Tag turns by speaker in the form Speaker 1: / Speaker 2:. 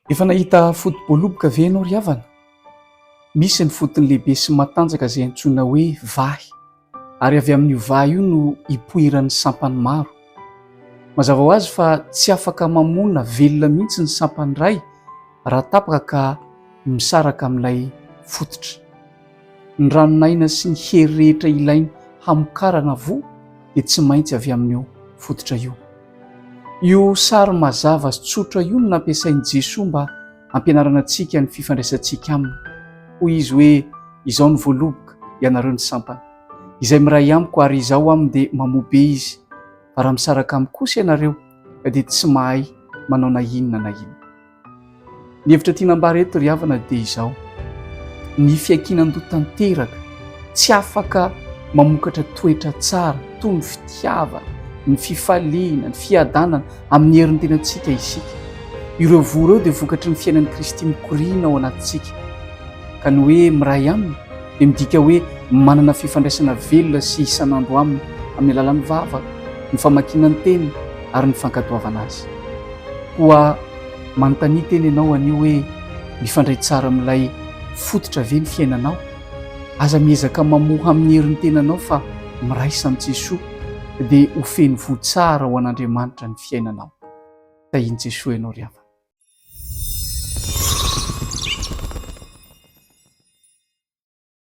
Speaker 1: Efa nahita fotom-boaloboka ve ianao ry havana? Misy ny fotony lehibe sy matanjaka izay antsoina hoe vahy, ary avy amin'io vahy io no ipoiran'ny sampany maro. Mazava ho azy fa tsy afaka mamona velona mihitsy ny sampany iray raha tapaka ka misaraka amin'ilay fototra. Ny ranonaina sy ny hery rehetra ilainy hamokarana voa dia tsy maintsy avy amin'io fototra io. Io sary mazava sy tsotra io no nampiasain'i Jesoa mba hampianarana antsika ny fifandraisantsika aminy. Hoy izy hoe izao ny voaloboka ianareo ny sampany, izay miray amiko ary izaho aminy dia mamobe izy, fa raha misaraka amiko kosa ianareo dia tsy mahay manao na inona na inona. Ny hevitra tiana ambara eto ry havana dia izao: ny fiankinan-doha tanteraka tsy afaka mamokatra toetra tsara toy ny fitiavana, ny fifaliana, ny fiadanana amin'ny herin'ny tenantsika isika. Ireo voa ireo dia vokatry ny fiainan'i Kristy mikoriana ao anatintsika, ka ny hoe miray aminy dia midika hoe manana fifandraisana velona sy isan'andro aminy amin'ny alalan'ny vavaka, ny famakiana ny teny ary ny fankatoavana azy. Koa manontania teny ianao anio hoe mifandray tsara amin'ilay fototra ve ny fiainanao? Aza miezaka mamoha amin'ny herin'ny tenanao fa miraisa amin'i Jesoa dia ho feno voa tsara ho an'Andriamanitra ny fiainanao. Tahiny Jesoa ianao ry havana.